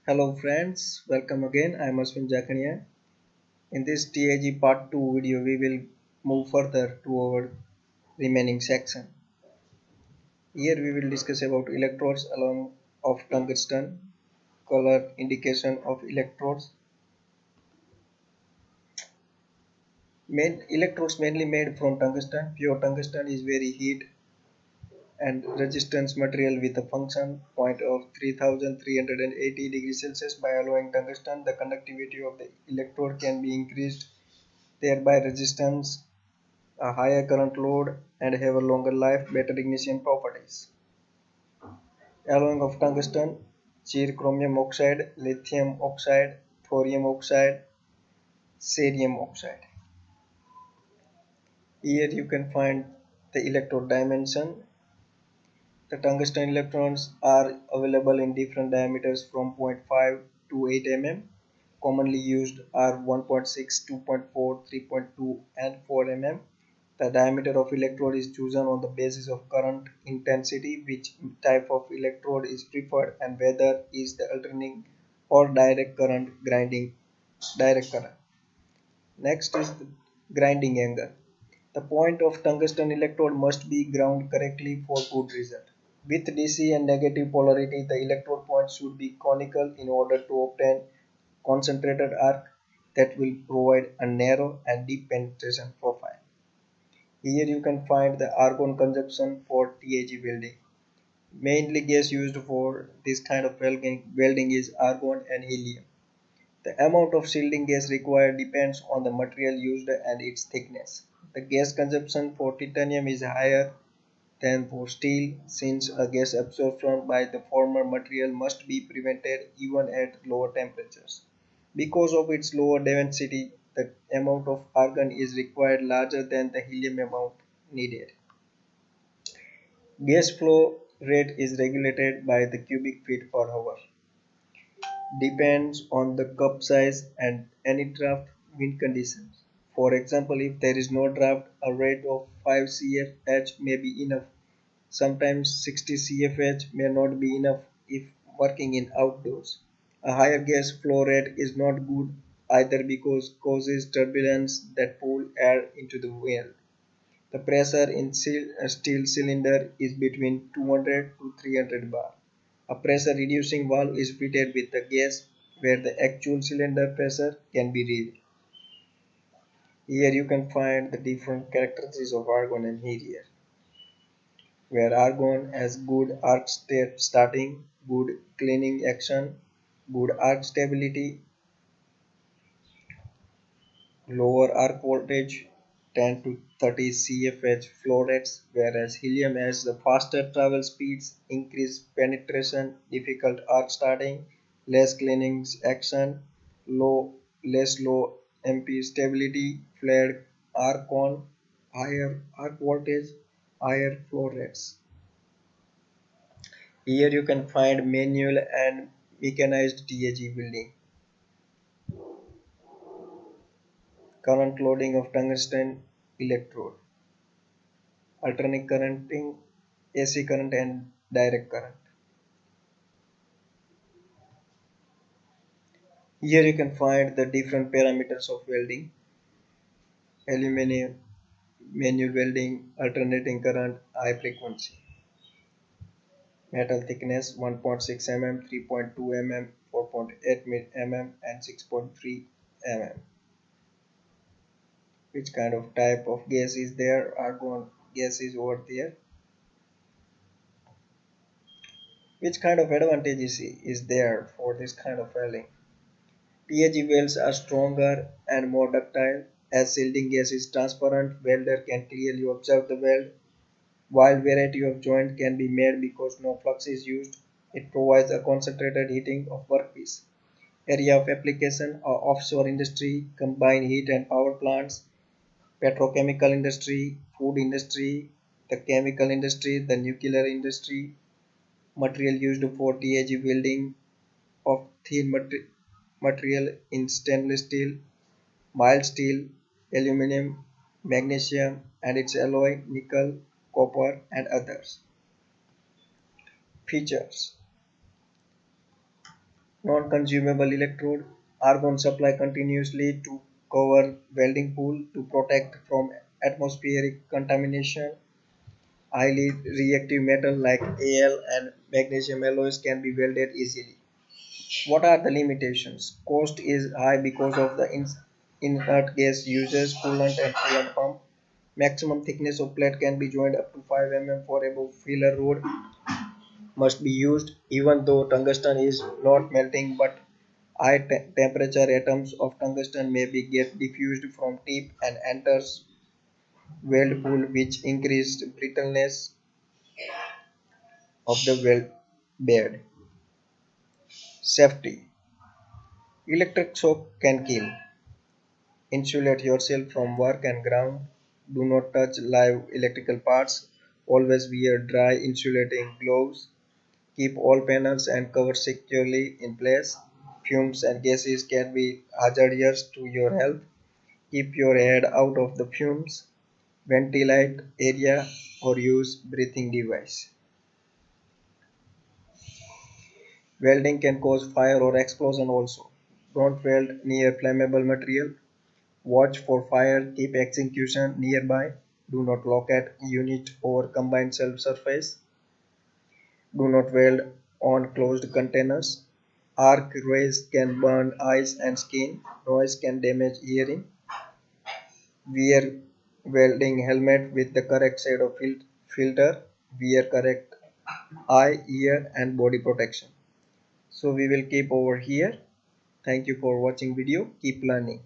Hello friends, welcome again. I am Aswin Jakhania. In this TAG part 2 video, we will move further to our remaining section. Here we will discuss about electrodes along of tungsten, color indication of electrodes. Electrodes mainly made from tungsten. Pure tungsten is very heat and resistance material with a function point of 3380 degrees Celsius. By allowing tungsten, the conductivity of the electrode can be increased, thereby resistance a higher current load and have a longer life, better ignition properties. Alloying of tungsten, chromium oxide, lithium oxide, thorium oxide, cerium oxide. Here you can find the electrode dimension. The tungsten electrons are available in different diameters from zero point 0.5 to 8 mm. Commonly used are 1.6, 2.4, 3.2 and 4 mm. The diameter of electrode is chosen on the basis of current intensity, which type of electrode is preferred, and whether is the alternating or direct current grinding direct current. Next is the grinding angle. The point of tungsten electrode must be ground correctly for good result. With DC and negative polarity, the electrode point should be conical in order to obtain concentrated arc that will provide a narrow and deep penetration profile. Here you can find the argon consumption for TAG welding. Mainly gas used for this kind of welding is argon and helium. The amount of shielding gas required depends on the material used and its thickness. The gas consumption for titanium is higher than for steel, since a gas absorption by the former material must be prevented even at lower temperatures. Because of its lower density, the amount of argon is required larger than the helium amount needed. Gas flow rate is regulated by the cubic feet per hour. Depends on the cup size and any draft wind conditions. For example, if there is no draft, a rate of 5 cfh may be enough. Sometimes 60 cfh may not be enough if working in outdoors. A higher gas flow rate is not good either because causes turbulence that pull air into the wheel. The pressure in steel cylinder is between 200 to 300 bar. A pressure reducing valve is fitted with the gas where the actual cylinder pressure can be read. Here you can find the different characteristics of argon and helium, where argon has good arc starting, good cleaning action, good arc stability, lower arc voltage 10 to 30 cfh flow rates, whereas helium has the faster travel speeds, increased penetration, difficult arc starting, less cleaning action, less low MP stability, flared arc on, higher arc voltage, higher flow rates. Here you can find manual and mechanized TAG building. Current loading of tungsten electrode. Alternating currenting, AC current and direct current. Here you can find the different parameters of welding. Aluminum, manual welding, alternating current, high frequency. Metal thickness 1.6 mm, 3.2 mm, 4.8 mm and 6.3 mm. Which kind of type of gas is there? Argon gas is over there. Which kind of advantage is there for this kind of welding? TAG welds are stronger and more ductile. As shielding gas is transparent, welder can clearly observe the weld. While variety of joint can be made because no flux is used, it provides a concentrated heating of workpiece. Area of application are offshore industry, combined heat and power plants, petrochemical industry, food industry, the chemical industry, the nuclear industry. Material used for TAG welding of thin material in stainless steel, mild steel, aluminum, magnesium and its alloy, nickel, copper and others. Features. Non-consumable electrode. Argon supply continuously to cover welding pool to protect from atmospheric contamination. Highly reactive metal like Al and magnesium alloys can be welded easily. What are the limitations? Cost is high because of the inert gas uses, coolant and coolant pump. Maximum thickness of plate can be joined up to 5 mm for above filler rod must be used even though tungsten is not melting, but high temperature atoms of tungsten may be get diffused from tip and enters weld pool, which increased brittleness of the weld bed. Safety. Electric shock can kill. Insulate yourself from work and ground. Do not touch live electrical parts. Always wear dry insulating gloves. Keep all panels and covers securely in place. Fumes and gases can be hazardous to your health. Keep your head out of the fumes. Ventilate area or use breathing device. Welding can cause fire or explosion also. Don't weld near flammable material. Watch for fire. Keep execution nearby. Do not locate unit or combined surface. Do not weld on closed containers. Arc rays can burn eyes and skin. Noise can damage hearing. Wear welding helmet with the correct shade of filter. Wear correct eye, ear and body protection. So we will keep over here. Thank you for watching video. Keep learning.